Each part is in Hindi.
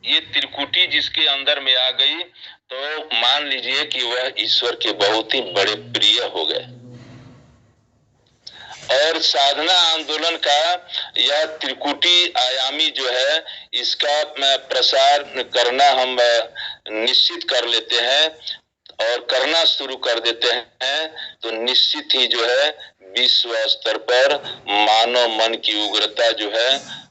ये त्रिकुटी जिसके अंदर में आ गई तो मान लीजिए कि वह ईश्वर के बहुत ही बड़े प्रिय हो गए। और साधना आंदोलन का यह त्रिकुटी आयामी जो है, इसका प्रसार करना हम निश्चित कर लेते हैं और करना शुरू कर देते हैं तो निश्चित ही जो है विश्व स्तर पर मानव मन की उग्रता जो है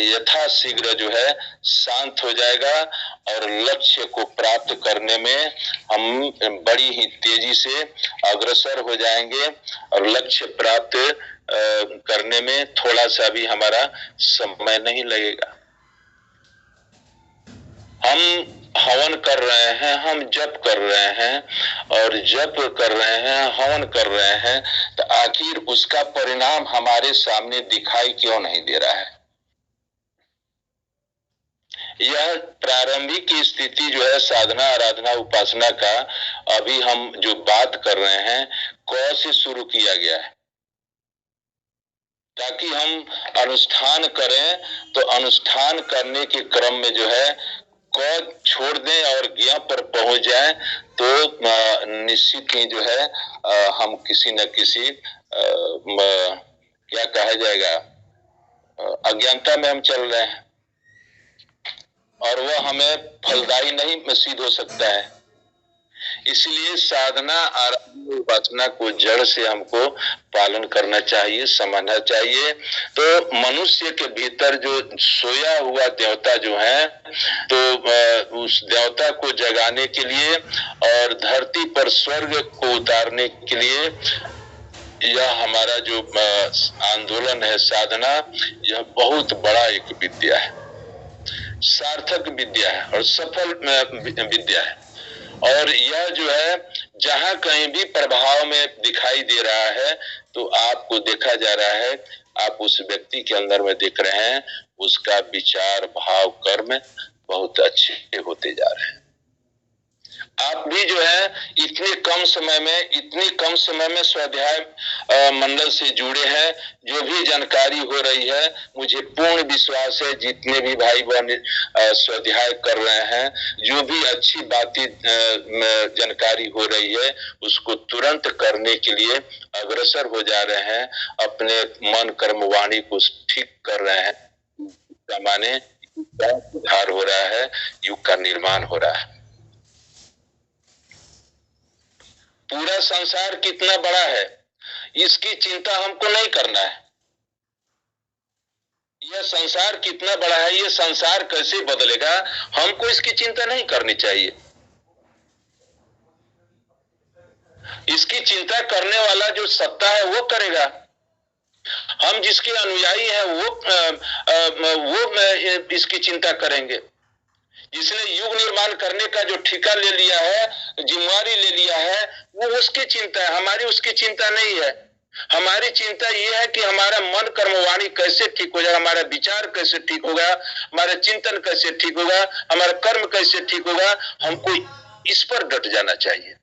यथाशीघ्र जो है शांत हो जाएगा और लक्ष्य को प्राप्त करने में हम बड़ी ही तेजी से अग्रसर हो जाएंगे और लक्ष्य प्राप्त करने में थोड़ा सा भी हमारा समय नहीं लगेगा। हम हवन कर रहे हैं, हम जप कर रहे हैं और जप कर रहे हैं, हवन कर रहे हैं, तो आखिर उसका परिणाम हमारे सामने दिखाई क्यों नहीं दे रहा है? यह प्रारंभिक की स्थिति जो है साधना आराधना उपासना का, अभी हम जो बात कर रहे हैं क से शुरू किया गया है ताकि हम अनुष्ठान करें, तो अनुष्ठान करने के क्रम में जो है क छोड़ दें और ज्ञ पर पहुंच जाए तो निश्चित ही जो है हम किसी न किसी क्या कहा जाएगा अज्ञानता में हम चल रहे हैं और वह हमें फलदायी नहीं सिद्ध हो सकता है। इसलिए साधना आराधना उपासना को जड़ से हमको पालन करना चाहिए, समझना चाहिए। तो मनुष्य के भीतर जो सोया हुआ देवता जो है, तो उस देवता को जगाने के लिए और धरती पर स्वर्ग को उतारने के लिए यह हमारा जो आंदोलन है साधना, यह बहुत बड़ा एक विद्या है, सार्थक विद्या है और सफल विद्या है। और यह जो है जहां कहीं भी प्रभाव में दिखाई दे रहा है तो आपको देखा जा रहा है, आप उस व्यक्ति के अंदर में देख रहे हैं उसका विचार भाव कर्म बहुत अच्छे होते जा रहे हैं। आप भी जो है इतने कम समय में स्वाध्याय मंडल से जुड़े हैं, जो भी जानकारी हो रही है मुझे पूर्ण विश्वास है जितने भी भाई बहन स्वाध्याय कर रहे हैं, जो भी अच्छी बातें जानकारी हो रही है उसको तुरंत करने के लिए अग्रसर हो जा रहे हैं, अपने मन कर्म वाणी को ठीक कर रहे हैं। माने सुधार हो रहा है, युग का निर्माण हो रहा है। पूरा संसार कितना बड़ा है इसकी चिंता हमको नहीं करना है। यह संसार कितना बड़ा है, यह संसार कैसे बदलेगा, हमको इसकी चिंता नहीं करनी चाहिए। इसकी चिंता करने वाला जो सत्ता है वो करेगा। हम जिसके अनुयायी हैं वो इसकी चिंता करेंगे। जिसने युग निर्माण करने का जो ठेका ले लिया है, जिम्मेवारी ले लिया है, वो उसकी चिंता है, हमारी उसकी चिंता नहीं है। हमारी चिंता ये है कि हमारा मन कर्मवाणी कैसे ठीक हो जाए, हमारा विचार कैसे ठीक होगा, हमारा चिंतन कैसे ठीक होगा, हमारा कर्म कैसे ठीक होगा। हमको इस पर डट जाना चाहिए,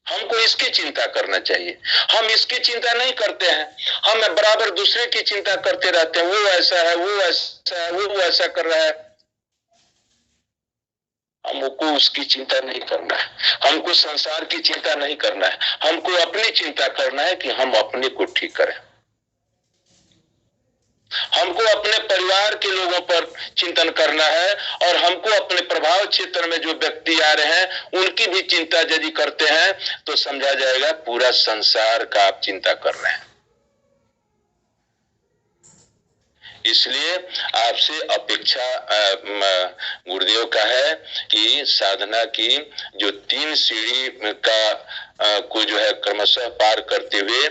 हमको इसकी चिंता करना चाहिए। हम इसकी चिंता नहीं करते हैं, हम बराबर दूसरे की चिंता करते रहते हैं, वो ऐसा है, वो ऐसा है, वो ऐसा कर रहा है। हमको उसकी चिंता नहीं करना है, हमको संसार की चिंता नहीं करना है, हमको अपनी चिंता करना है कि हम अपने को ठीक करें। हमको अपने परिवार के लोगों पर चिंतन करना है और हमको अपने प्रभाव क्षेत्र में जो व्यक्ति आ रहे हैं उनकी भी चिंता यदि करते हैं तो समझा जाएगा पूरा संसार का आप चिंता कर रहे हैं। इसलिए आपसे अपेक्षा गुरुदेव का है कि साधना की जो 3 सीढ़ी का को जो है क्रमशः पार करते हुए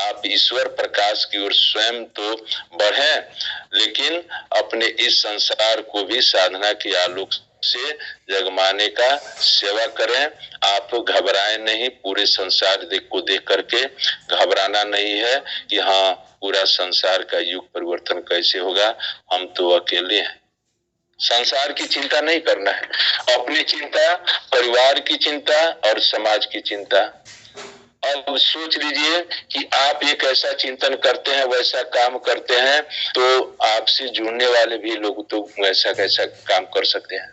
आप ईश्वर प्रकाश की ओर स्वयं तो बढ़ें, लेकिन अपने इस संसार को भी साधना के आलोक से जगमाने का सेवा करें। आप घबराएं नहीं, पूरे संसार को देख करके घबराना नहीं है कि हाँ पूरा संसार का युग परिवर्तन कैसे होगा, हम तो अकेले हैं। संसार की चिंता नहीं करना है, अपनी चिंता, परिवार की चिंता और समाज की चिंता अब सोच लीजिए कि आप एक ऐसा चिंतन करते हैं, वैसा काम करते हैं, तो आपसे जुड़ने वाले भी लोग तो वैसा कैसा काम कर सकते हैं,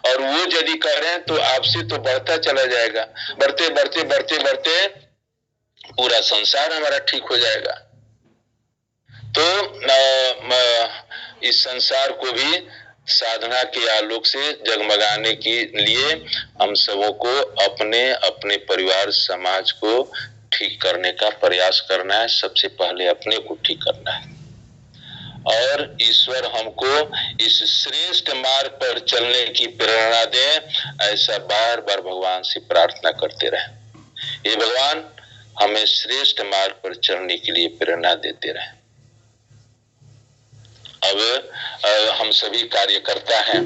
और वो यदि करें तो आपसे तो बढ़ता चला जाएगा, बढ़ते बढ़ते बढ़ते बढ़ते पूरा संसार हमारा ठीक हो जाएगा। तो इस संसार को भी साधना के आलोक से जगमगाने के लिए हम सबों को अपने अपने परिवार समाज को ठीक करने का प्रयास करना है। सबसे पहले अपने को ठीक करना है, और ईश्वर हमको इस श्रेष्ठ मार्ग पर चलने की प्रेरणा दे, ऐसा बार बार भगवान से प्रार्थना करते रहे। ये भगवान हमें श्रेष्ठ मार्ग पर चलने के लिए प्रेरणा देते रहे। अब हम सभी कार्यकर्ता हैं,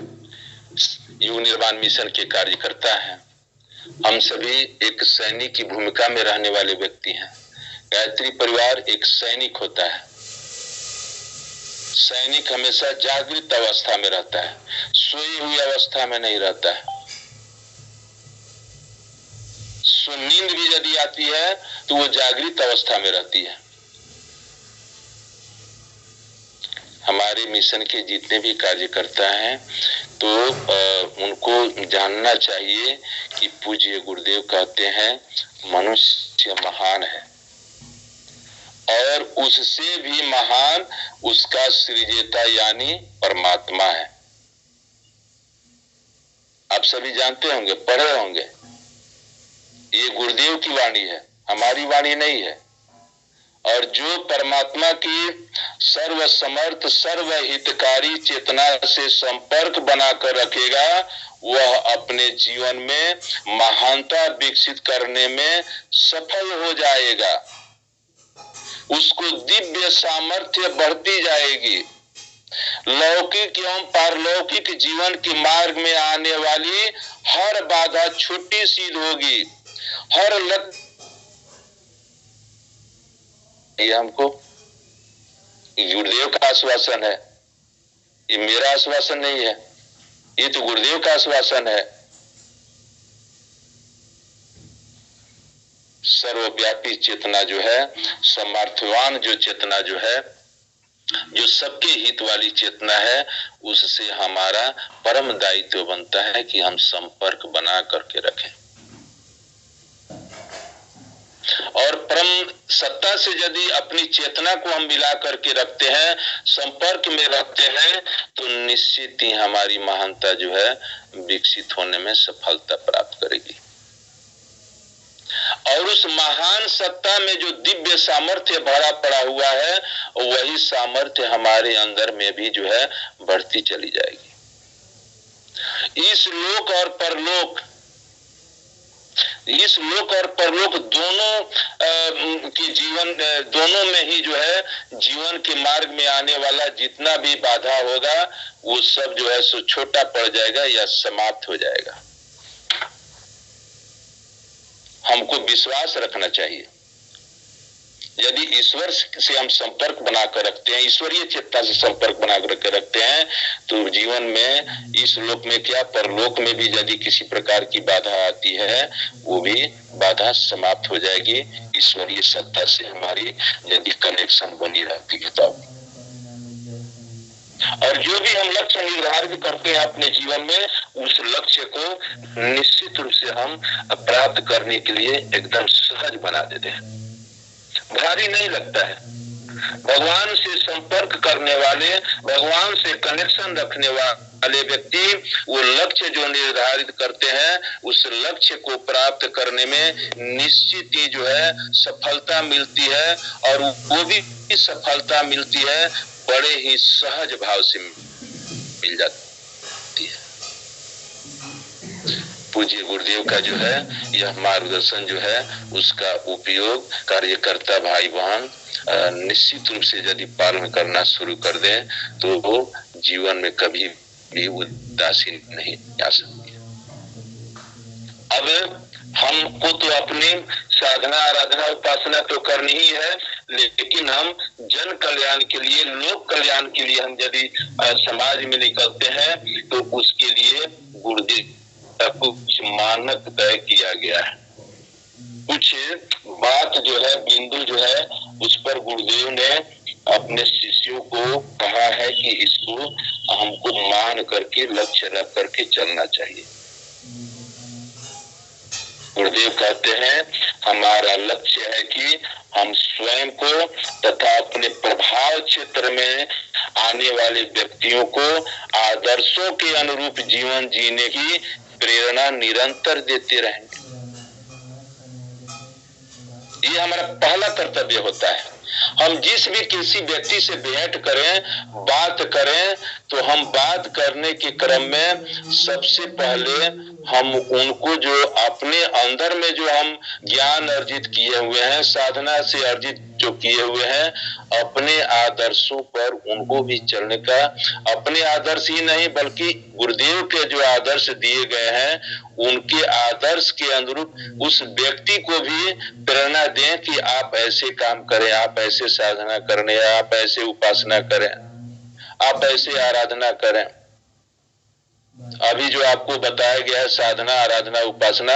युग निर्माण मिशन के कार्यकर्ता हैं, हम सभी एक सैनिक की भूमिका में रहने वाले व्यक्ति हैं। गायत्री परिवार एक सैनिक होता है। सैनिक हमेशा जागृत अवस्था में रहता है, सोई हुई अवस्था में नहीं रहता है। नींद भी यदि आती है तो वो जागृत अवस्था में रहती है। हमारे मिशन के जितने भी कार्यकर्ता हैं तो उनको जानना चाहिए कि पूज्य गुरुदेव कहते हैं मनुष्य महान है, और उससे भी महान उसका सृजेता यानी परमात्मा है। आप सभी जानते होंगे, पढ़े होंगे, ये गुरुदेव की वाणी है, हमारी वाणी नहीं है। और जो परमात्मा की सर्व समर्थ सर्व हितकारी चेतना से संपर्क बनाकर रखेगा, वह अपने जीवन में महानता विकसित करने में सफल हो जाएगा। उसको दिव्य सामर्थ्य बढ़ती जाएगी। लौकिक एवं पारलौकिक जीवन के मार्ग में आने वाली हर बाधा छोटी सी होगी। हर ये हमको गुरुदेव का आश्वासन है, ये मेरा आश्वासन नहीं है, ये तो गुरुदेव का आश्वासन है। सर्वव्यापी चेतना जो है, समर्थवान जो चेतना जो है, जो सबके हित वाली चेतना है, उससे हमारा परम दायित्व बनता है कि हम संपर्क बना करके रखें। और परम सत्ता से यदि अपनी चेतना को हम मिला करके रखते हैं, संपर्क में रखते हैं, तो निश्चित ही हमारी महानता जो है विकसित होने में सफलता प्राप्त करेगी। और उस महान सत्ता में जो दिव्य सामर्थ्य भरा पड़ा हुआ है, वही सामर्थ्य हमारे अंदर में भी जो है बढ़ती चली जाएगी। इस लोक और परलोक, इस लोक और परलोक दोनों के जीवन, दोनों में ही जो है जीवन के मार्ग में आने वाला जितना भी बाधा होगा, वो सब जो है सो छोटा पड़ जाएगा या समाप्त हो जाएगा। हमको विश्वास रखना चाहिए। यदि ईश्वर से हम संपर्क बनाकर रखते हैं, ईश्वरीय चेतना से संपर्क बनाकर रखते हैं, तो जीवन में इस लोक में क्या परलोक में भी यदि किसी प्रकार की बाधा आती है, वो भी बाधा समाप्त हो जाएगी। ईश्वरीय सत्ता से हमारी यदि कनेक्शन बनी रहती है तब। और जो भी हम लक्ष्य निर्धारित करते हैं अपने जीवन में, उस लक्ष्य को निश्चित रूप से हम प्राप्त करने के लिए एकदम सहज बना देते हैं, भारी नहीं लगता है। भगवान से संपर्क करने वाले, भगवान से कनेक्शन रखने वाले व्यक्ति वो लक्ष्य जो निर्धारित करते हैं, उस लक्ष्य को प्राप्त करने में निश्चित ही जो है सफलता मिलती है, और वो भी सफलता मिलती है बड़े ही सहज भाव से मिल जाती है। पूज्य गुरुदेव का जो है यह मार्गदर्शन जो है, उसका उपयोग कार्यकर्ता भाई बहन निश्चित रूप से यदि पालन करना शुरू कर दें, तो वो जीवन में कभी भी उदासीन नहीं आ सकती। अब हमको तो अपनी साधना आराधना उपासना तो करनी ही है, लेकिन हम जन कल्याण के लिए, लोक कल्याण के लिए हम यदि समाज में निकलते हैं, तो उसके लिए गुरुदेव कुछ मानक तय किया गया है। कुछ बात जो है, बिंदु जो है, उस पर गुरुदेव ने अपने शिष्यों को कहा है कि इसको हमको मान करके, लक्ष्य रख करके चलना चाहिए। गुरुदेव कहते हैं हमारा लक्ष्य है कि हम स्वयं को तथा अपने प्रभाव क्षेत्र में आने वाले व्यक्तियों को आदर्शों के अनुरूप जीवन जीने की प्रेरणा निरंतर देते रहेंगे। ये हमारा पहला कर्तव्य होता है। हम जिस भी किसी व्यक्ति से भेंट करें, बात करें, तो हम बात करने के क्रम में सबसे पहले हम उनको जो अपने अंदर में जो हम ज्ञान अर्जित किए हुए हैं, साधना से अर्जित जो किए हुए हैं, अपने आदर्शों पर उनको भी चलने का, अपने आदर्श ही नहीं बल्कि गुरुदेव के जो आदर्श दिए गए हैं, उनके आदर्श के अनुरूप उस व्यक्ति को भी प्रेरणा दें कि आप ऐसे काम करें, आप ऐसे साधना करने, आप ऐसे उपासना करें, आप ऐसे आराधना करें। अभी जो आपको बताया गया है साधना, आराधना, उपासना,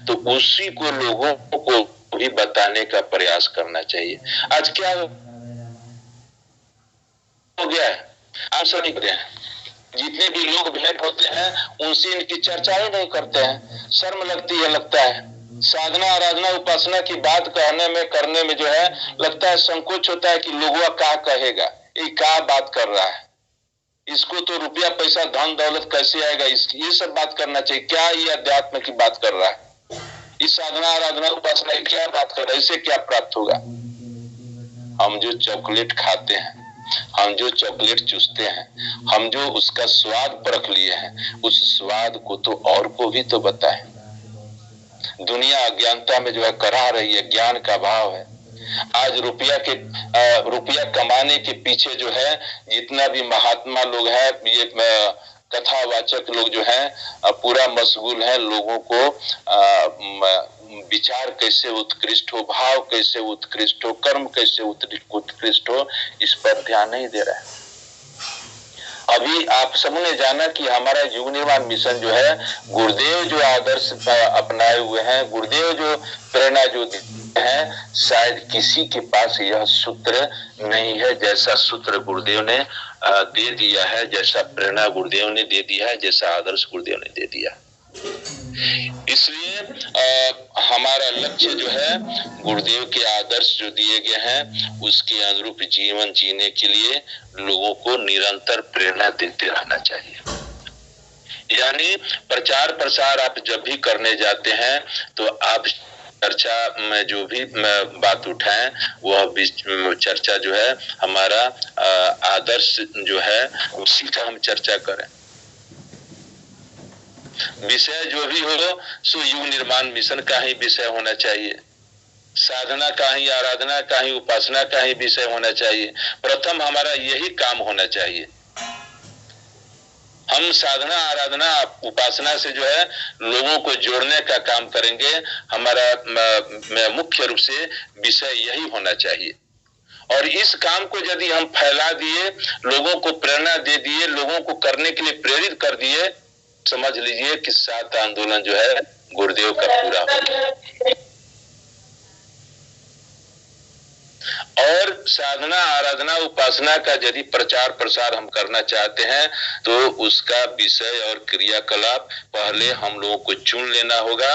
तो उसी को लोगों को भी बताने का प्रयास करना चाहिए। आज क्या हो गया है, आप सब नहीं करते हैं। जितने भी लोग भेंट होते हैं उनसे इनकी चर्चा ही नहीं करते हैं, शर्म लगती है, लगता है। साधना, आराधना, उपासना की बात कहने में, करने में जो है, लगता है संकोच होता है कि लोगों क्या कहेगा, ये क्या बात कर रहा है, इसको तो रुपया पैसा धन दौलत कैसे आएगा, ये सब बात करना चाहिए। क्या ये अध्यात्म की बात कर रहा है, इस साधना, आराधना, उपासना की क्या बात कर रहा है, इससे क्या प्राप्त होगा। हम जो चॉकलेट खाते हैं, हम जो चॉकलेट चूसते हैं, हम जो उसका स्वाद परख लिए हैं, उस स्वाद को तो और को भी तो बताएं। दुनिया अज्ञानता में जो है करा रही है, ज्ञान का भाव है। आज रुपया कमाने के पीछे जो है जितना भी महात्मा लोग हैं, ये कथावाचक लोग जो हैं, पूरा मशगूल है लोगों को विचार कैसे उत्कृष्ट हो, भाव कैसे उत्कृष्ट हो, कर्म कैसे उत्कृष्ट हो, इस पर ध्यान नहीं दे रहा है। अभी आप सबने जाना कि हमारा युग निर्माण मिशन जो है, गुरुदेव जो आदर्श अपनाए हुए हैं, गुरुदेव जो प्रेरणा जो देते हैं, शायद किसी के पास यह सूत्र नहीं है जैसा सूत्र गुरुदेव ने दे दिया है, जैसा प्रेरणा गुरुदेव ने दे दिया है, जैसा आदर्श गुरुदेव ने दे दिया। इसलिए हमारा लक्ष्य जो है, गुरुदेव के आदर्श जो दिए गए हैं उसके अनुरूप जीवन जीने के लिए लोगों को निरंतर प्रेरणा देते रहना चाहिए। यानी प्रचार प्रसार आप जब भी करने जाते हैं तो आप चर्चा में जो भी बात उठाएं, वह चर्चा जो है हमारा आदर्श जो है उसी का हम चर्चा करें। विषय जो भी हो सो युग निर्माण मिशन का ही विषय होना चाहिए, साधना का ही, आराधना का ही, उपासना का ही विषय होना चाहिए। प्रथम हमारा यही काम होना चाहिए। हम साधना, आराधना, उपासना से जो है लोगों को जोड़ने का काम करेंगे। हमारा मुख्य रूप से विषय यही होना चाहिए। और इस काम को यदि हम फैला दिए, लोगों को प्रेरणा दे दिए, लोगों को करने के लिए प्रेरित कर दिए, समझ लीजिए कि 7 आंदोलन जो है गुरुदेव का पूरा हो गया। और साधना, आराधना, उपासना का यदि प्रचार प्रसार हम करना चाहते हैं तो उसका विषय और क्रियाकलाप पहले हम लोगों को चुन लेना होगा,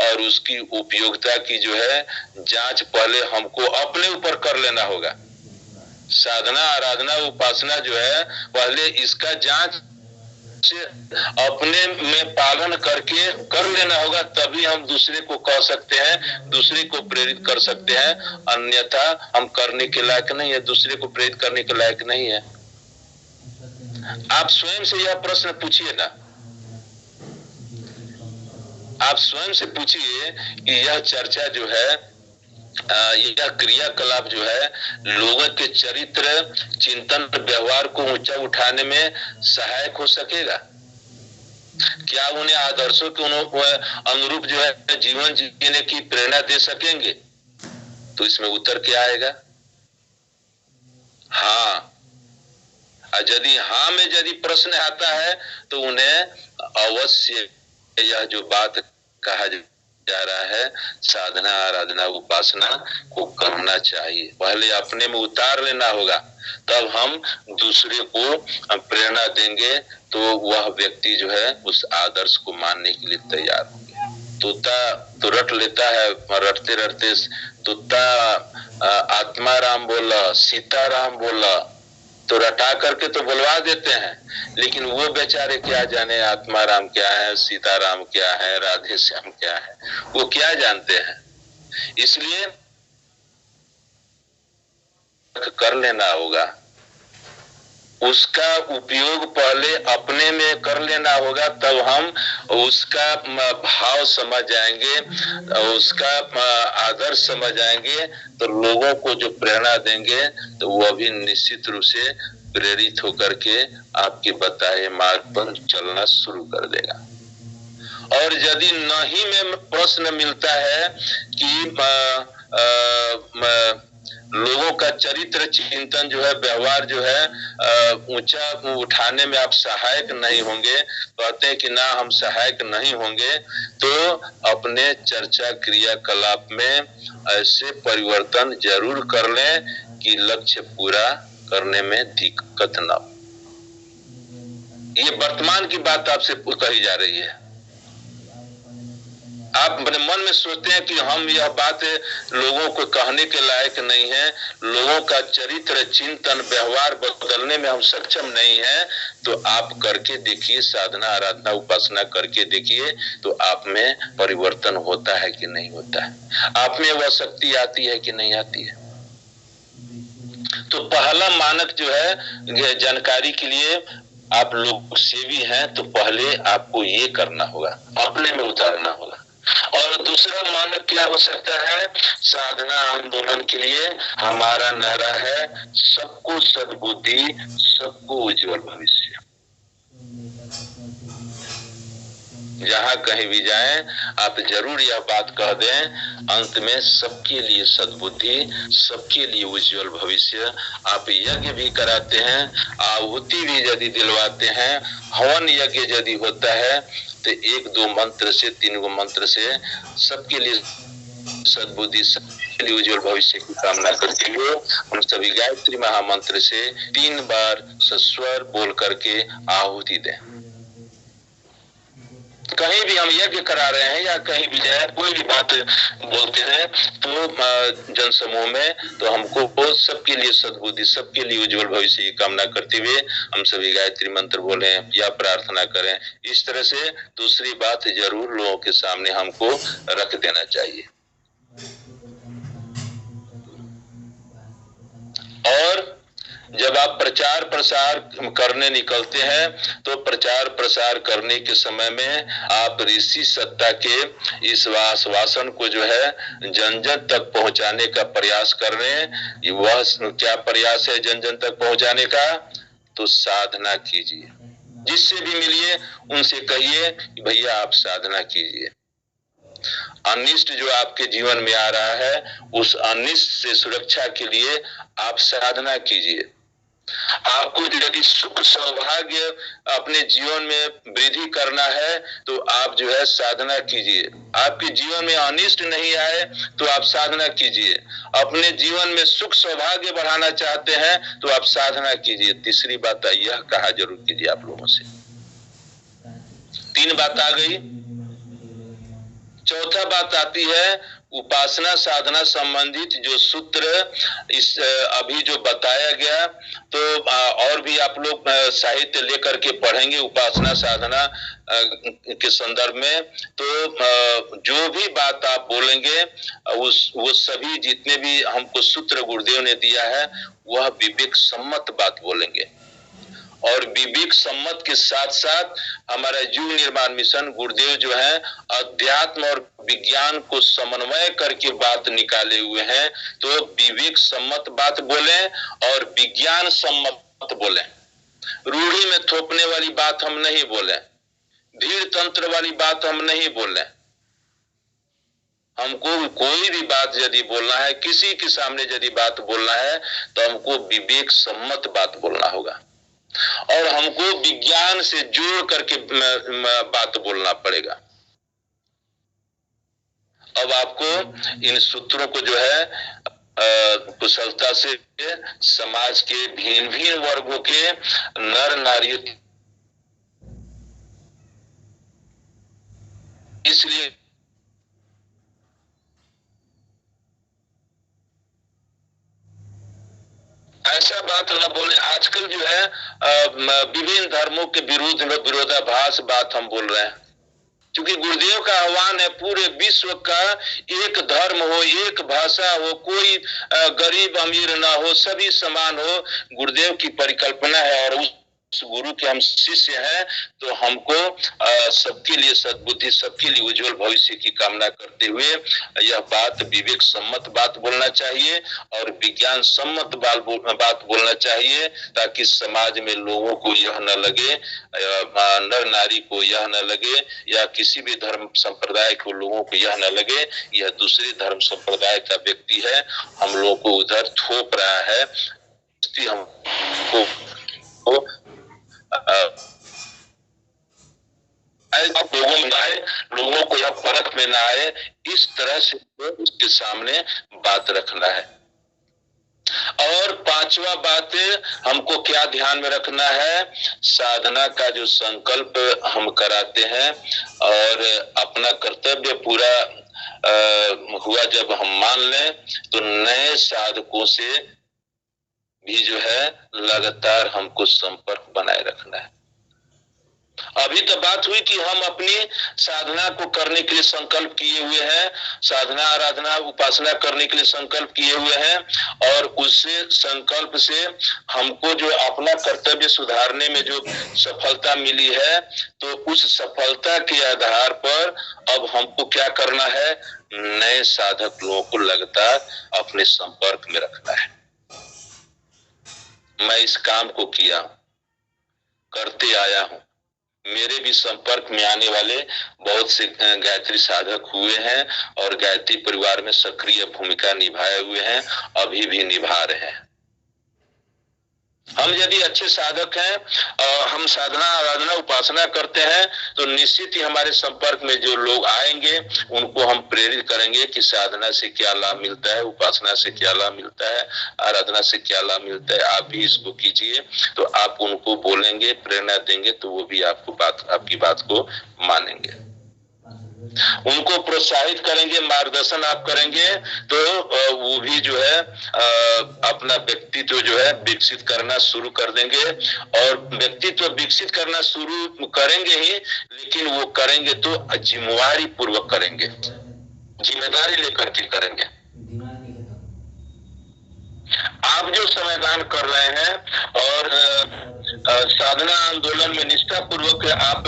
और उसकी उपयोगिता की जो है जांच पहले हमको अपने ऊपर कर लेना होगा। साधना, आराधना, उपासना जो है पहले इसका जांच अपने में पालन करके कर लेना होगा, तभी हम दूसरे को कह सकते हैं, दूसरे को प्रेरित कर सकते हैं। अन्यथा हम करने के लायक नहीं है, दूसरे को प्रेरित करने के लायक नहीं है। आप स्वयं से यह प्रश्न पूछिए ना, आप स्वयं से पूछिए कि यह चर्चा जो है, यह क्रियाकलाप जो है लोगों के चरित्र, चिंतन, व्यवहार को ऊंचा उठाने में सहायक हो सकेगा? क्या उन्हें आदर्शों के अनुरूप जो है जीवन जीने की प्रेरणा दे सकेंगे? तो इसमें उत्तर क्या आएगा? हाँ। यदि हाँ में यदि प्रश्न आता है तो उन्हें अवश्य यह जो बात कहा जा रहा है, साधना आराधना उपासना को करना चाहिए। पहले अपने में उतार लेना होगा, तब हम दूसरे को प्रेरणा देंगे, तो वह व्यक्ति जो है उस आदर्श को मानने के लिए तैयार होंगे। तोता तो रट लेता है, रटते रटते तोता आत्मा राम बोला, सीता राम बोला, तो रटा करके तो बुलवा देते हैं, लेकिन वो बेचारे क्या जाने आत्मा राम क्या है, सीता राम क्या है, राधे श्याम क्या है, वो क्या जानते हैं। इसलिए कर लेना होगा, उसका उपयोग पहले अपने में कर लेना होगा, तब हम उसका भाव समझ जाएंगे, उसका आदर्श समझ जाएंगे, तो लोगों को जो प्रेरणा देंगे तो वह भी निश्चित रूप से प्रेरित होकर के आपके बताए मार्ग पर चलना शुरू कर देगा। और यदि नहीं में प्रश्न मिलता है कि लोगों का चरित्र चिंतन जो है, व्यवहार जो है ऊंचा उठाने में आप सहायक नहीं होंगे, कहते हैं कि ना हम सहायक नहीं होंगे, तो अपने चर्चा क्रियाकलाप में ऐसे परिवर्तन जरूर कर लें कि लक्ष्य पूरा करने में दिक्कत ना हो। ये वर्तमान की बात आपसे कही जा रही है। आप अपने मन में सोचते हैं कि हम यह बात लोगों को कहने के लायक नहीं है, लोगों का चरित्र चिंतन व्यवहार बदलने में हम सक्षम नहीं है, तो आप करके देखिए, साधना आराधना उपासना करके देखिए, तो आप में परिवर्तन होता है कि नहीं होता है, आप में वह शक्ति आती है कि नहीं आती है। तो पहला मानक जो है जानकारी के लिए, आप लोग सेवी हैं तो पहले आपको ये करना होगा, अपने में उतारना होगा। और दूसरा मानक क्या हो सकता है, साधना आंदोलन के लिए हमारा नारा है, सबको सद्बुद्धि, सबको उज्जवल भविष्य। जहां कहीं भी जाएं, आप जरूर यह बात कह दें अंत में, सबके लिए सद्बुद्धि, सबके लिए उज्जवल भविष्य। आप यज्ञ भी कराते हैं, आहुति भी यदि दिलवाते हैं, हवन यज्ञ यदि होता है, तो 1-2 मंत्र से 3 मंत्र से सबके लिए सद्बुद्धि, सबके लिए उज्जवल भविष्य की कामना करते हुए हम सभी गायत्री महामंत्र से 3 बार सस्वर बोल करके आहुति दें। कहीं भी हम यज्ञ करा रहे हैं या कहीं भी जाए, कोई भी बात बोलते हैं तो जन समूह में, तो हमको सबके लिए सद्बुद्धि, सबके लिए उज्जवल भविष्य की कामना करते हुए हम सभी गायत्री मंत्र बोलें या प्रार्थना करें। इस तरह से दूसरी बात जरूर लोगों के सामने हमको रख देना चाहिए। और जब आप प्रचार प्रसार करने निकलते हैं, तो प्रचार प्रसार करने के समय में आप ऋषि सत्ता के इस आश्वासन को जो है जन जन तक पहुंचाने का प्रयास कर रहे हैं। वह क्या प्रयास है जन जन तक पहुंचाने का, तो साधना कीजिए, जिससे भी मिलिए उनसे कहिए कि भैया आप साधना कीजिए। अनिष्ट जो आपके जीवन में आ रहा है, उस अनिष्ट से सुरक्षा के लिए आप साधना कीजिए। आपको यदि सुख सौभाग्य अपने जीवन में वृद्धि करना है, तो आप जो है साधना कीजिए। आपके जीवन में अनिष्ट नहीं आए तो आप साधना कीजिए। अपने जीवन में सुख सौभाग्य बढ़ाना चाहते हैं तो आप साधना कीजिए। तीसरी बात यह कहा जरूर कीजिए आप लोगों से। 3 बात आ गई। चौथा बात आती है उपासना साधना संबंधित जो सूत्र इस अभी जो बताया गया, तो और भी आप लोग साहित्य लेकर के पढ़ेंगे उपासना साधना के संदर्भ में, तो जो भी बात आप बोलेंगे वो सभी जितने भी हमको सूत्र गुरुदेव ने दिया है, वह विवेक सम्मत बात बोलेंगे। और विवेक सम्मत के साथ साथ हमारा युग निर्माण मिशन गुरुदेव जो है अध्यात्म और विज्ञान को समन्वय करके बात निकाले हुए हैं। तो विवेक सम्मत बात बोले और विज्ञान सम्मत बोले। रूढ़ी में थोपने वाली बात हम नहीं बोले, धीर तंत्र वाली बात हम नहीं बोले। हमको कोई भी बात यदि बोलना है, किसी के सामने यदि बात बोलना है, तो हमको विवेक सम्मत बात बोलना होगा और हमको विज्ञान से जोड़ करके बात बोलना पड़ेगा। अब आपको इन सूत्रों को जो है कुशलता से समाज के भिन्न भिन्न वर्गों के नर नारियों, इसलिए ऐसा बात ना बोले। आजकल जो है विभिन्न धर्मों के विरुद्ध में विरोधाभास बात हम बोल रहे हैं, क्योंकि गुरुदेव का आह्वान है पूरे विश्व का एक धर्म हो, एक भाषा हो, कोई गरीब अमीर ना हो, सभी समान हो। गुरुदेव की परिकल्पना है और उस गुरु के हम शिष्य हैं, तो हमको सबके लिए सद्बुद्धि, सबके लिए उज्जवल भविष्य की कामना करते हुए यह बात विवेक सम्मत बात बोलना चाहिए और विज्ञान सम्मत बात बोलना चाहिए, ताकि समाज में लोगों को यह न लगे, नर नारी को यह न लगे, या किसी भी धर्म संप्रदाय को लोगों को यह न लगे यह दूसरे धर्म संप्रदाय का व्यक्ति है, हम लोगों को उधर थोप रहा है। हमको लोगों में आए, लोगों को यह फर्क में ना आए, इस तरह से उसके सामने बात रखना है। और पांचवा बात हमको क्या ध्यान में रखना है, साधना का जो संकल्प हम कराते हैं और अपना कर्तव्य पूरा हुआ जब हम मान लें, तो नए साधकों से भी जो है लगातार हमको संपर्क बनाए रखना है। अभी तो बात हुई कि हम अपनी साधना को करने के लिए संकल्प किए हुए हैं, साधना आराधना उपासना करने के लिए संकल्प किए हुए हैं, और उससे संकल्प से हमको जो अपना कर्तव्य सुधारने में जो सफलता मिली है, तो उस सफलता के आधार पर अब हमको क्या करना है, नए साधक लोगों को लगातार अपने संपर्क में रखना है। मैं इस काम को किया, करते आया हूं, मेरे भी संपर्क में आने वाले बहुत से गायत्री साधक हुए हैं और गायत्री परिवार में सक्रिय भूमिका निभाए हुए हैं, अभी भी निभा रहे हैं। हम यदि अच्छे साधक हैं, हम साधना आराधना उपासना करते हैं, तो निश्चित ही हमारे संपर्क में जो लोग आएंगे उनको हम प्रेरित करेंगे कि साधना से क्या लाभ मिलता है, उपासना से क्या लाभ मिलता है, आराधना से क्या लाभ मिलता है, आप भी इसको कीजिए। तो आप उनको बोलेंगे, प्रेरणा देंगे, तो वो भी आपकी बात को मानेंगे। उनको प्रोत्साहित करेंगे, मार्गदर्शन आप करेंगे, तो वो भी जो है अपना व्यक्तित्व जो है विकसित करना शुरू कर देंगे। और व्यक्तित्व विकसित करना शुरू करेंगे ही, लेकिन वो करेंगे तो जिम्मेवारी पूर्वक करेंगे, जिम्मेदारी लेकर के करेंगे। आप जो समाधान कर रहे हैं और साधना आंदोलन में निष्ठा पूर्वक आप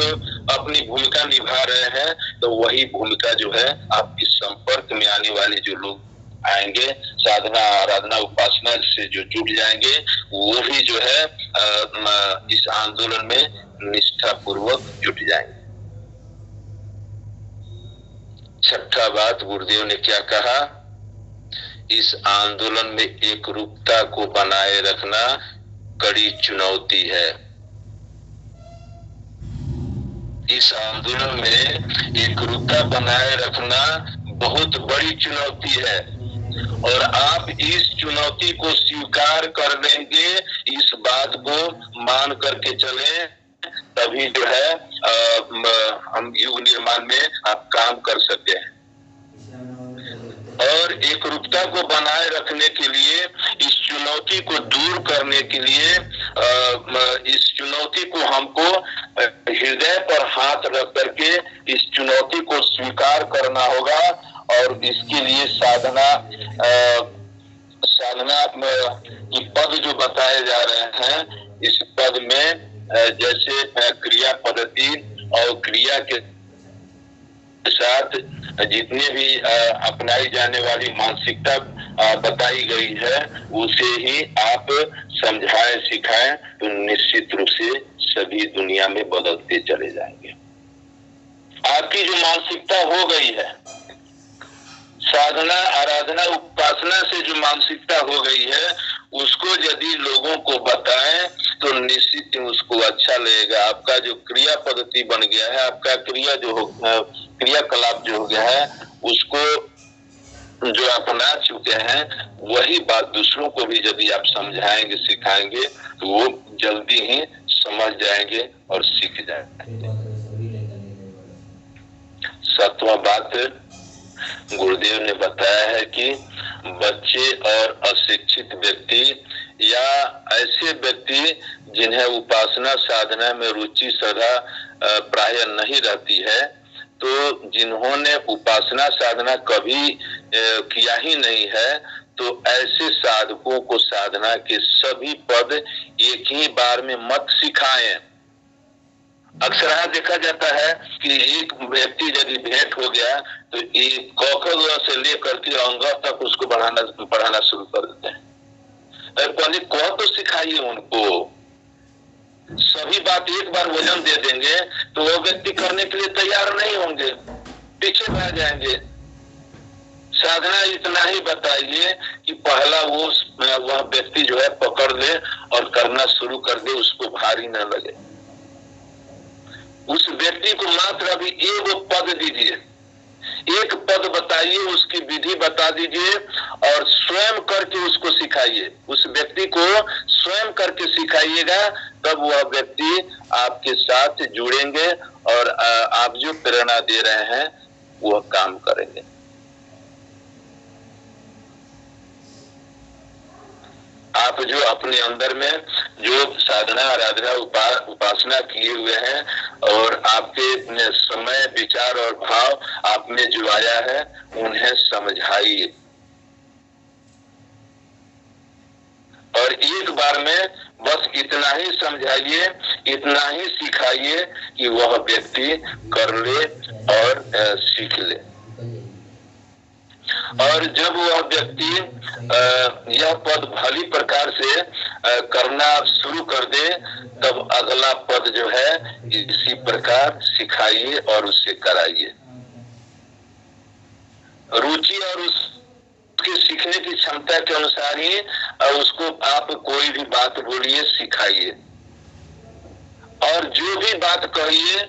अपनी भूमिका निभा रहे हैं, तो वही भूमिका जो है आपके संपर्क में आने वाले जो लोग आएंगे, साधना आराधना उपासना से जो जुट जाएंगे, वो भी जो है इस आंदोलन में निष्ठा पूर्वक जुट जाएंगे। छठा बात गुरुदेव ने क्या कहा, इस आंदोलन में एक रूपता को बनाए रखना कड़ी चुनौती है। इस आंदोलन में एक रूपता बनाए रखना बहुत बड़ी चुनौती है, और आप इस चुनौती को स्वीकार कर लेंगे, इस बात को मान करके चलें, तभी जो है हम युग निर्माण में आप काम कर सकते हैं। और एक रूपता को बनाए रखने के लिए, इस चुनौती को दूर करने के लिए, इस चुनौती को हमको हृदय पर हाथ रख करके इस चुनौती को स्वीकार करना होगा। और इसके लिए साधना की पद जो बताए जा रहे हैं, इस पद में जैसे क्रिया पद्धति और क्रिया के साथ जितने भी अपनाई जाने वाली मानसिकता बताई गई है, उसे ही आप समझाएं सिखाएं, तो निश्चित रूप से सभी दुनिया में बदलते चले जाएंगे। आपकी जो मानसिकता हो गई है, साधना आराधना उपासना से जो मानसिकता हो गई है, उसको यदि लोगों को बताएं तो निश्चित ही उसको अच्छा लगेगा। आपका जो क्रिया पद्धति बन गया है, आपका क्रियाकलाप जो हो गया है, उसको जो अपना चुके हैं, वही बात दूसरों को भी यदि आप समझाएंगे, सिखाएंगे, तो वो जल्दी ही समझ जाएंगे और सीख जाएंगे। 7वां बात गुरुदेव ने बताया है कि बच्चे और अशिक्षित व्यक्ति या ऐसे व्यक्ति जिन्हें उपासना साधना में रुचि सदा प्राय नहीं रहती है, तो जिन्होंने उपासना साधना कभी किया ही नहीं है, तो ऐसे साधकों को साधना के सभी पद एक ही बार में मत सिखाएं। अक्सर देखा जाता है कि एक व्यक्ति यदि भेंट हो गया तो एक क से लेकर के अंग तक उसको पढ़ाना शुरू कर देते हैं। पहले क तो सिखाइए उनको। सभी बात एक बार वजन दे देंगे तो वो व्यक्ति करने के लिए तैयार नहीं होंगे, पीछे रह जाएंगे। साधना इतना ही बताइए कि पहला वह व्यक्ति जो है पकड़ ले और करना शुरू कर दे, उसको भारी न लगे। उस व्यक्ति को मात्र अभी एक पद दीजिए, एक पद बताइए, उसकी विधि बता दीजिए और स्वयं करके उसको सिखाइए। उस व्यक्ति को स्वयं करके सिखाइएगा, तब वह व्यक्ति आपके साथ जुड़ेंगे और आप जो प्रेरणा दे रहे हैं वह काम करेंगे। आप जो अपने अंदर में जो साधना आराधना उपासना किए हुए हैं और आपके समय विचार और भाव आप में जो आया है, उन्हें समझाइए और एक बार में बस इतना ही समझाइए, इतना ही सिखाइए कि वह व्यक्ति कर ले और सीख ले। और जब वह व्यक्ति यह पद भली प्रकार से करना शुरू कर दे, तब अगला पद जो है इसी प्रकार सिखाइए और उससे कराइए। रुचि और उसके सीखने की क्षमता के अनुसार ही उसको आप कोई भी बात बोलिए, सिखाइए और जो भी बात कहिए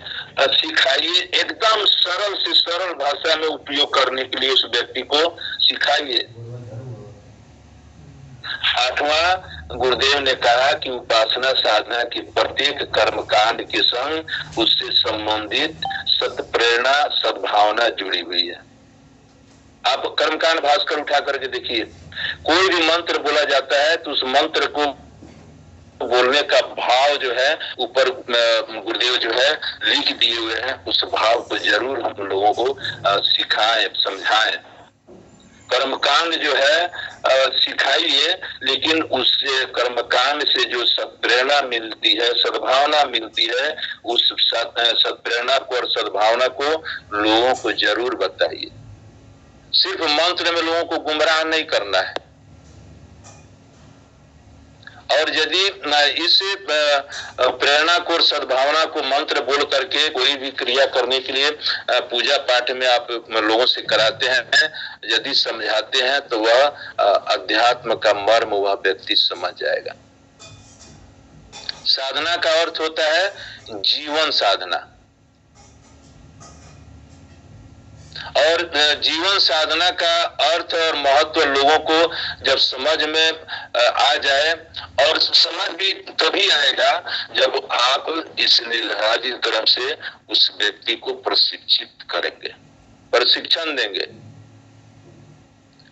सिखाइए, एकदम सरल से सरल भाषा में उपयोग करने के लिए उस व्यक्ति को सिखाइए। 8वां गुरुदेव ने कहा कि उपासना साधना के प्रत्येक कर्मकांड के संग उससे संबंधित सत्प्रेरणा सद्भावना जुड़ी हुई है। आप कर्मकांड भास्कर उठा करके देखिए, कोई भी मंत्र बोला जाता है तो उस मंत्र को बोलने का भाव जो है ऊपर गुरुदेव जो है लिख दिए हुए हैं, उस भाव को जरूर हम लोगों को सिखाएं, समझाएं। कर्मकांड जो है सिखाइए, लेकिन उससे कर्मकांड से जो सत्प्रेरणा मिलती है, सद्भावना मिलती है, उस सत्प्रेरणा को और सद्भावना को लोगों को जरूर बताइए। सिर्फ मंत्र में लोगों को गुमराह नहीं करना है। और यदि इस प्रेरणा को और सद्भावना को मंत्र बोल करके कोई भी क्रिया करने के लिए पूजा पाठ में आप लोगों से कराते हैं, यदि समझाते हैं, तो वह अध्यात्म का मर्म वह व्यक्ति समझ जाएगा। साधना का अर्थ होता है जीवन साधना, और जीवन साधना का अर्थ और महत्व लोगों को जब समझ में आ जाए, और समझ भी तभी आएगा जब आप इस निराजित तरफ से उस व्यक्ति को प्रशिक्षित करेंगे, प्रशिक्षण देंगे,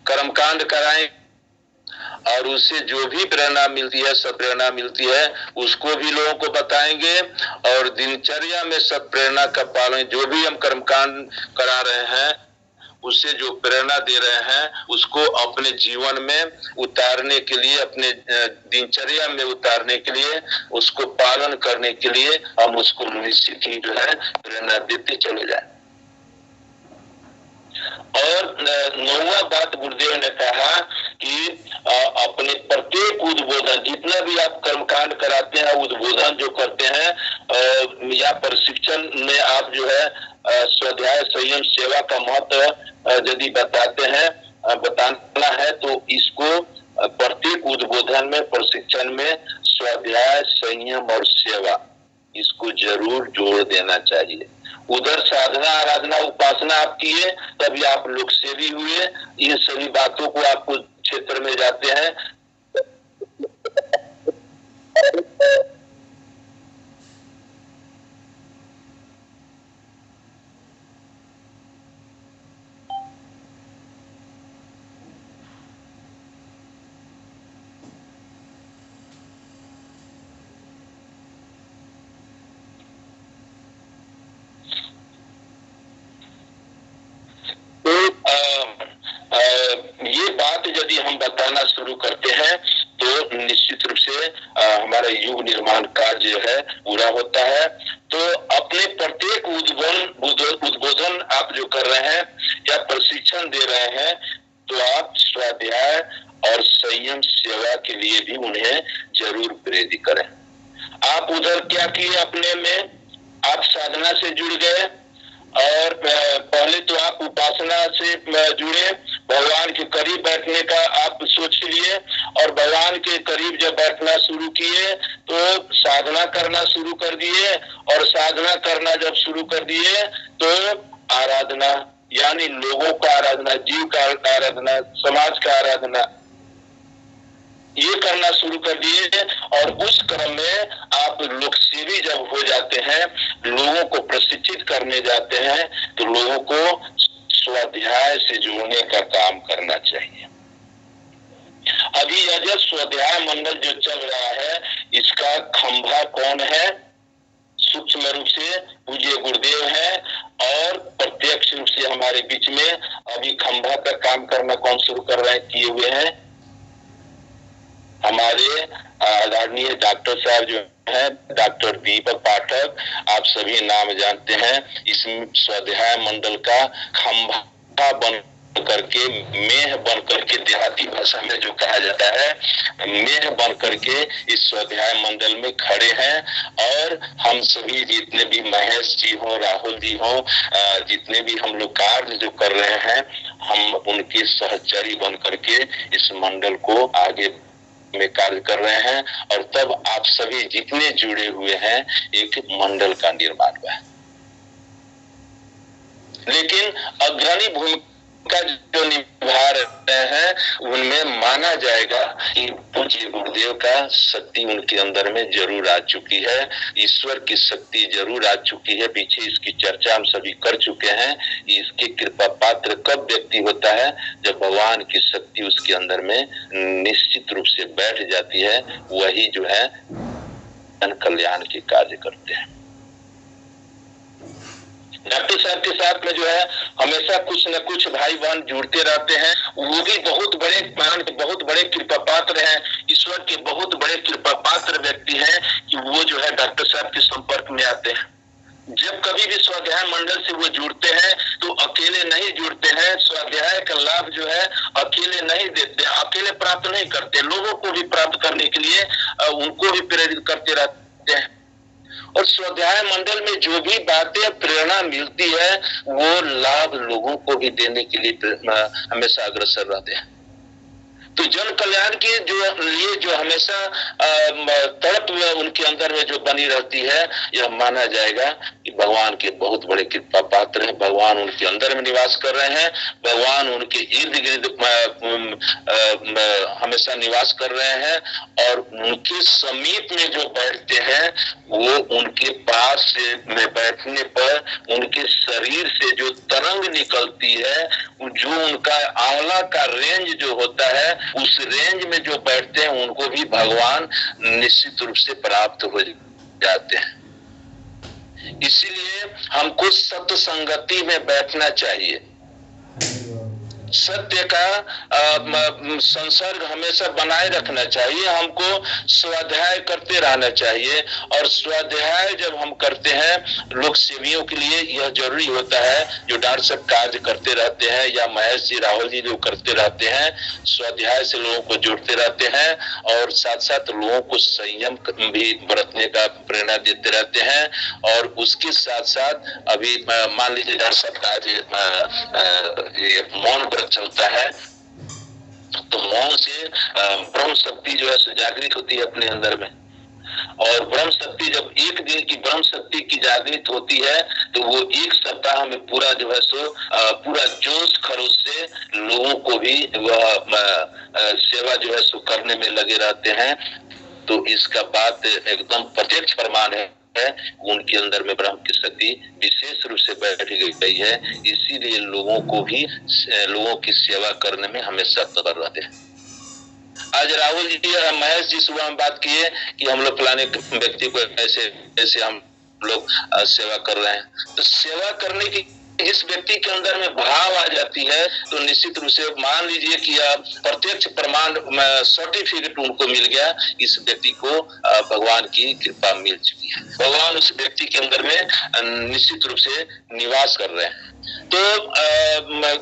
कर्मकांड कराएं और उससे जो भी प्रेरणा मिलती है, सत्प्रेरणा मिलती है, उसको भी लोगों को बताएंगे। और दिनचर्या में सत्प्रेरणा का पालन, जो भी हम कर्मकांड करा रहे हैं, उससे जो प्रेरणा दे रहे हैं, उसको अपने जीवन में उतारने के लिए, अपने दिनचर्या में उतारने के लिए, उसको पालन करने के लिए हम उसको निश्चित ही जो है प्रेरणा देते चले जाए। और 9वां बात गुरुदेव ने कहा कि अपने प्रत्येक उद्बोधन, जितना भी आप कर्मकांड कराते हैं, उद्बोधन जो करते हैं या प्रशिक्षण में आप जो है स्वाध्याय संयम सेवा का महत्व यदि बताते हैं, बताना है, तो इसको प्रत्येक उद्बोधन में, प्रशिक्षण में स्वाध्याय, संयम और सेवा, इसको जरूर जोड़ देना चाहिए। उधर साधना, आराधना, उपासना आप किए, तभी आप लोक सेवी हुए। इन सभी बातों को आप क्षेत्र में जाते हैं। ये बात यदि हम बताना शुरू करते हैं तो निश्चित रूप से हमारा युग निर्माण कार्य जो है पूरा होता है। तो अपने प्रत्येक उद्बोधन आप जो कर रहे हैं या प्रशिक्षण दे रहे हैं, तो आप स्वाध्याय और संयम सेवा के लिए भी उन्हें जरूर प्रेरित करें। आप उधर क्या किए, अपने में आप साधना से जुड़ गए और पहले तो आप उपासना से जुड़े, भगवान के करीब बैठने का आप सोच लिए, और भगवान के करीब जब बैठना शुरू किए तो साधना करना शुरू कर दिए, और साधना करना जब शुरू कर दिए तो आराधना, यानी लोगों का आराधना, जीव का आराधना, समाज का आराधना, ये करना शुरू कर दिए। और उस क्रम में आप लोक सेवी जब हो जाते हैं, लोगों को प्रशिक्षित करने जाते हैं, तो लोगों को स्वाध्याय से जोड़ने का काम करना चाहिए। अभी यह स्वाध्याय मंडल जो चल रहा है, इसका खंभा कौन है? सूक्ष्म रूप से पूज्य गुरुदेव है, और प्रत्यक्ष रूप से हमारे बीच में अभी खंभा का काम करना कौन शुरू कर रहे हैं, किए हुए हैं? हमारे आदरणीय डॉक्टर साहब जो है, डॉक्टर दीपक पाठक, आप सभी नाम जानते हैं। इस स्वाध्याय मंडल का खंभा बन करके, मेह बन करके, देहाती भाषा में जो कहा जाता है, मेह बन करके इस स्वाध्याय मंडल में खड़े हैं। और हम सभी जितने भी महेश जी हो, राहुल जी हो, जितने भी हम लोग कार्य जो कर रहे हैं, हम उनके सहचरी बन करके इस मंडल को आगे में कार्य कर रहे हैं। और तब आप सभी जितने जुड़े हुए हैं, एक मंडल का निर्माण हुआ है। लेकिन अग्रणी भूमिका जो निभा रहे हैं, उनमें माना जाएगा कि पूज्य गुरुदेव का शक्ति उनके अंदर में जरूर आ चुकी है, ईश्वर की शक्ति जरूर आ चुकी है। पीछे इसकी चर्चा हम सभी कर चुके हैं। इसके कृपा पात्र कब व्यक्ति होता है? जब भगवान की शक्ति उसके अंदर में निश्चित रूप से बैठ जाती है, वही जो है जन कल्याण के कार्य करते हैं। डॉक्टर साहब के साथ में जो है हमेशा कुछ न कुछ भाई बहन जुड़ते रहते हैं। वो भी बहुत बड़े कृपा पात्र हैं, ईश्वर के बहुत बड़े कृपा पात्र व्यक्ति हैं कि वो जो है डॉक्टर साहब के संपर्क में आते हैं। जब कभी भी स्वाध्याय मंडल से वो जुड़ते हैं तो अकेले नहीं जुड़ते हैं। स्वाध्याय का लाभ जो है अकेले नहीं देते, अकेले प्राप्त नहीं करते, लोगों को भी प्राप्त करने के लिए उनको भी प्रेरित करते रहते हैं। और स्वाध्याय मंडल में जो भी बातें प्रेरणा मिलती है, वो लाभ लोगों को भी देने के लिए हमेशा अग्रसर रहते हैं। तो जन कल्याण के लिए जो हमेशा तड़प उनके अंदर में जो बनी रहती है, यह माना जाएगा कि भगवान के बहुत बड़े कृपा पात्र हैं। भगवान उनके अंदर में निवास कर रहे हैं, भगवान उनके इर्द गिर्द हमेशा निवास कर रहे हैं। और उनके समीप में जो बैठते हैं, वो उनके पास में बैठने पर उनके शरीर से जो तरंग निकलती है, जो उनका आंवला का रेंज जो होता है, उस रेंज में जो बैठते हैं, उनको भी भगवान निश्चित रूप से प्राप्त हो जाते हैं। इसीलिए हमको सत्य संगति में बैठना चाहिए। सत्य का संसर्ग हमेशा बनाए रखना चाहिए। हमको स्वाध्याय करते रहना चाहिए। और स्वाध्याय जब हम करते हैं, लोक सेवियों के लिए यह जरूरी होता है, जो डॉक्टर साहब कार्य करते रहते हैं या महेश जी, राहुल जी जो करते रहते हैं, स्वाध्याय से लोगों को जोड़ते रहते हैं और साथ साथ लोगों को संयम भी बरतने का प्रेरणा देते रहते हैं। और उसके साथ साथ अभी मान लीजिए डॉक्टर साहब का मौन चलता है, तो मौन से ब्रह्म शक्ति जो है जागृत होती है अपने अंदर में। और ब्रह्म शक्ति जब एक दिन की ब्रह्म शक्ति की जागृत होती है तो वो एक सप्ताह में पूरा जो है सो पूरा जोश खरोश से लोगों को भी वह सेवा जो है सो करने में लगे रहते हैं। तो इसका बात एकदम प्रत्यक्ष प्रमाण है उनके अंदर में ब्रह्म की शक्ति विशेष रूप से बैठ गई है। इसीलिए लोगों को भी लोगों की सेवा करने में हमेशा तत्पर रहते हैं। आज राहुल जी और महेश जी सुबह हम बात किए कि हम लोग फलाने व्यक्ति को ऐसे ऐसे हम लोग सेवा कर रहे हैं। तो सेवा करने की इस व्यक्ति के अंदर में भाव आ जाती है तो निश्चित रूप से मान लीजिए कि प्रत्यक्ष प्रमाण सर्टिफिकेट उनको मिल गया, इस व्यक्ति को भगवान की कृपा मिल चुकी है, भगवान उस व्यक्ति के अंदर में निश्चित रूप से निवास कर रहे हैं। तो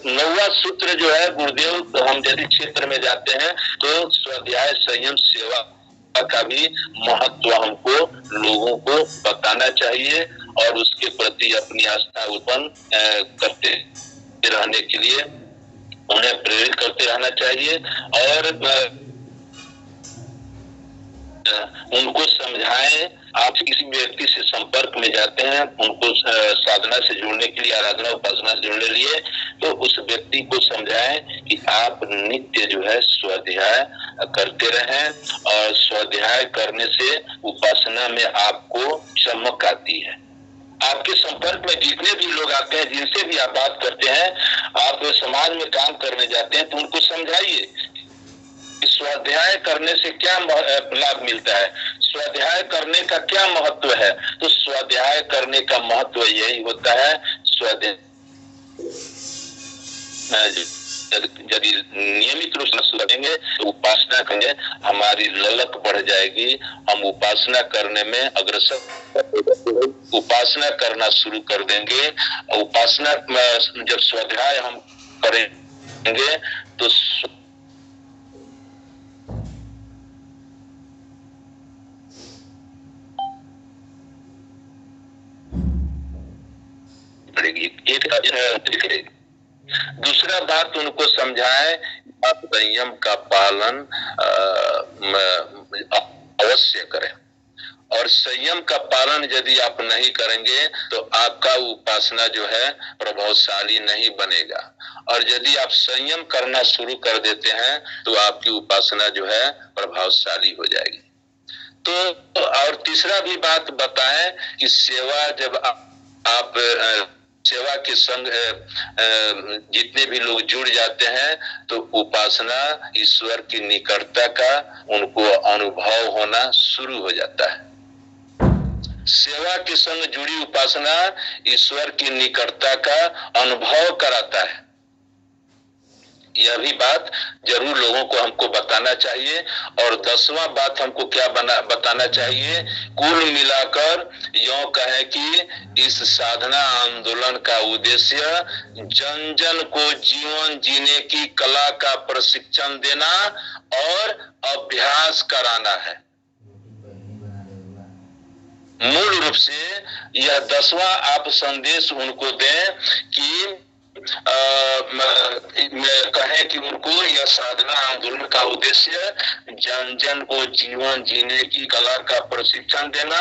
9वां सूत्र जो है गुरुदेव, हम यदि क्षेत्र में जाते हैं तो स्वाध्याय संयम सेवा का भी महत्व हमको लोगों को बताना चाहिए और उसके प्रति अपनी आस्था उत्पन्न करते रहने के लिए उन्हें प्रेरित करते रहना चाहिए और उनको समझाएं। आप किसी व्यक्ति से संपर्क में जाते हैं, उनको साधना से जुड़ने के लिए, आराधना उपासना से जुड़ने के लिए, तो उस व्यक्ति को समझाएं कि आप नित्य जो है स्वाध्याय करते रहें और स्वाध्याय करने से उपासना में आपको चमक आती है। आपके संपर्क में जितने भी लोग आते हैं, जिनसे भी आप बात करते हैं, आप समाज में काम करने जाते हैं, तो उनको समझाइए स्वाध्याय करने से क्या लाभ मिलता है, स्वाध्याय करने का क्या महत्व है। तो स्वाध्याय करने का महत्व यही होता है, स्वाध्याय यदि नियमित रूप से करेंगे तो उपासना करेंगे, हमारी ललक बढ़ जाएगी, हम उपासना करने में अग्रसर उपासना करना शुरू कर देंगे। उपासना जब स्वाध्याय हम करेंगे तो एक दूसरा बात उनको समझाएं, आप संयम का पालन अवश्य करें और संयम का पालन यदि आप नहीं करेंगे तो आपका उपासना जो है प्रभावशाली नहीं बनेगा और यदि आप संयम करना शुरू कर देते हैं तो आपकी उपासना जो है प्रभावशाली हो जाएगी। तो और तीसरा भी बात बताएं कि सेवा जब आप सेवा के संग जितने भी लोग जुड़ जाते हैं तो उपासना ईश्वर की निकटता का उनको अनुभव होना शुरू हो जाता है। सेवा के संग जुड़ी उपासना ईश्वर की निकटता का अनुभव कराता है। यह भी बात जरूर लोगों को हमको बताना चाहिए। और 10वां बात हमको क्या बताना चाहिए, कुल मिलाकर यूं कहें कि इस साधना आंदोलन का उद्देश्य जन जन को जीवन जीने की कला का प्रशिक्षण देना और अभ्यास कराना है। मूल रूप से यह 10वां आप संदेश उनको दें कि कहें कि उनको यह साधना आंदोलन का उद्देश्य जन जन को जीवन जीने की कला का प्रशिक्षण देना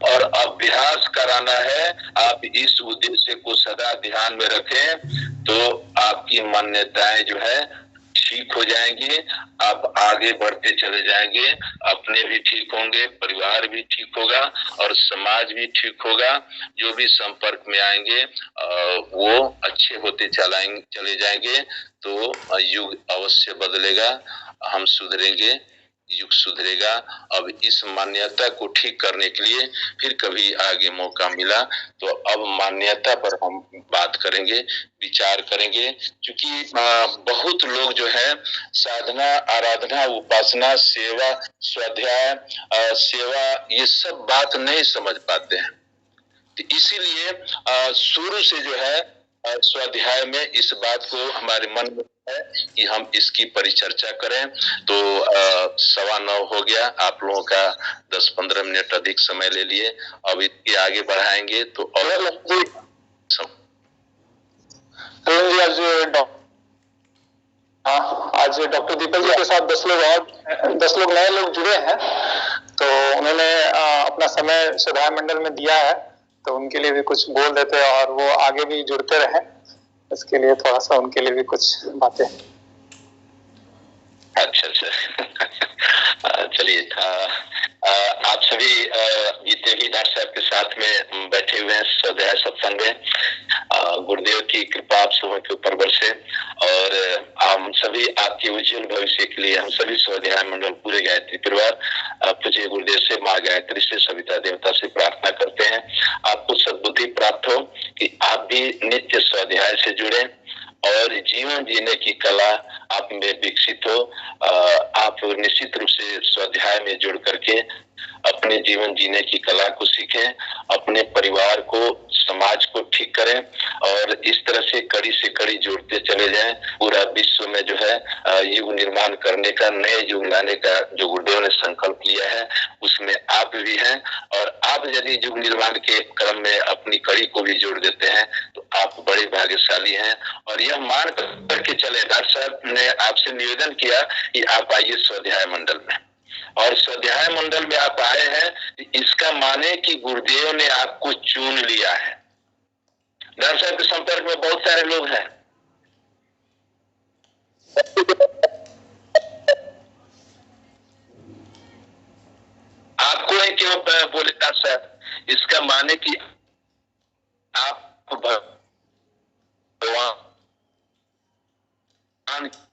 और अभ्यास कराना है। आप इस उद्देश्य को सदा ध्यान में रखें तो आपकी मान्यताएं जो है ठीक हो जाएंगी, आप आगे बढ़ते चले जाएंगे, अपने भी ठीक होंगे, परिवार भी ठीक होगा और समाज भी ठीक होगा। जो भी संपर्क में आएंगे वो अच्छे होते चले जाएंगे तो युग अवश्य बदलेगा, हम सुधरेंगे, युग सुधरेगा। अब इस मान्यता को ठीक करने के लिए फिर कभी आगे मौका मिला तो अब मान्यता पर हम बात करेंगे, विचार करेंगे। क्योंकि बहुत लोग जो है साधना, आराधना, उपासना, सेवा, स्वाध्याय, सेवा ये सब बात नहीं समझ पाते हैं। तो इसीलिए शुरू से जो है स्वाध्याय में इस बात को हमारे मन में है कि हम इसकी परिचर्चा करें। तो 9:15 हो गया, आप लोगों का 10-15 मिनट अधिक समय ले लिए, अब इसके आगे बढ़ाएंगे तो और आज आज डॉक्टर दीपक जी के साथ 10 लोग नए लोग जुड़े हैं, तो उन्होंने अपना समय स्वाध्याय मंडल में दिया है, तो उनके लिए भी कुछ बोल देते हैं और वो आगे भी जुड़ते रहे, इसके लिए थोड़ा सा उनके लिए भी कुछ बातें। अच्छा चलिए, आप सभी जितने भी डॉक्टर साहब के साथ में बैठे हुए हैं स्वाध्याय सत्संग में, गुरुदेव की कृपा आप सबों के ऊपर बरसे और हम सभी आपके उज्जवल भविष्य के लिए हम सभी स्वाध्याय मंडल पूरे गायत्री परिवार पूज्य गुरुदेव से, माँ गायत्री से, सविता देवता से प्रार्थना करते हैं आपको सद्बुद्धि प्राप्त हो कि आप भी नित्य स्वाध्याय से जुड़े और जीवन जीने की कला आप में विकसित हो। आप निश्चित रूप से स्वाध्याय में जुड़ करके अपने जीवन जीने की कला को सीखें, अपने परिवार को, समाज को ठीक करें और इस तरह से कड़ी जोड़ते चले जाएं। पूरा विश्व में जो है युग निर्माण करने का, नए युग लाने का जो गुरुदेव ने संकल्प लिया है उसमें आप भी हैं और आप यदि युग निर्माण के क्रम में अपनी कड़ी को भी जोड़ देते हैं तो आप बड़े भाग्यशाली हैं। और यह मान करके चले, डॉक्टर साहब ने आपसे निवेदन किया कि आप आइए स्वाध्याय मंडल में, और स्वाध्याय मंडल में आप आए हैं इसका माने कि गुरुदेव ने आपको चुन लिया है। डॉक्टर साहब के संपर्क में बहुत सारे लोग हैं, आपको ही क्यों बोले डॉक्टर साहब, इसका माने कि आप भगवान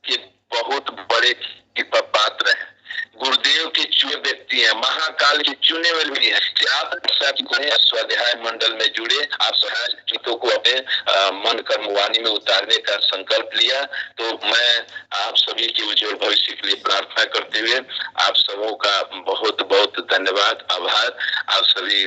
के बहुत बड़े कृपा पात्र हैं, गुरुदेव के चुने व्यक्ति हैं, महाकाल के चुने हुए भी हैं कि आप स्वाध्याय मंडल में जुड़े, आप गीतों को अपने मन कर्म वाणी में उतारने का संकल्प लिया। तो मैं आप सभी के उज्जवल भविष्य के लिए प्रार्थना करते हुए आप सबों का बहुत बहुत धन्यवाद, आभार। आप सभी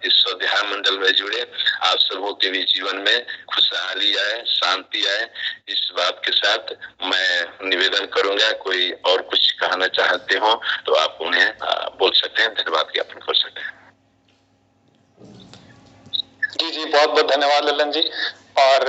इस स्वाध्याय मंडल में जुड़े, आप सबों के भी जीवन में खुशहाली आए, शांति आए, इस बात के साथ मैं निवेदन करूंगा। कोई और कुछ कहना चाहते हो तो आप उन्हें बोल सकते हैं, धन्यवाद ज्ञापन कर सकते हैं। जी बहुत बहुत धन्यवाद ललन जी। और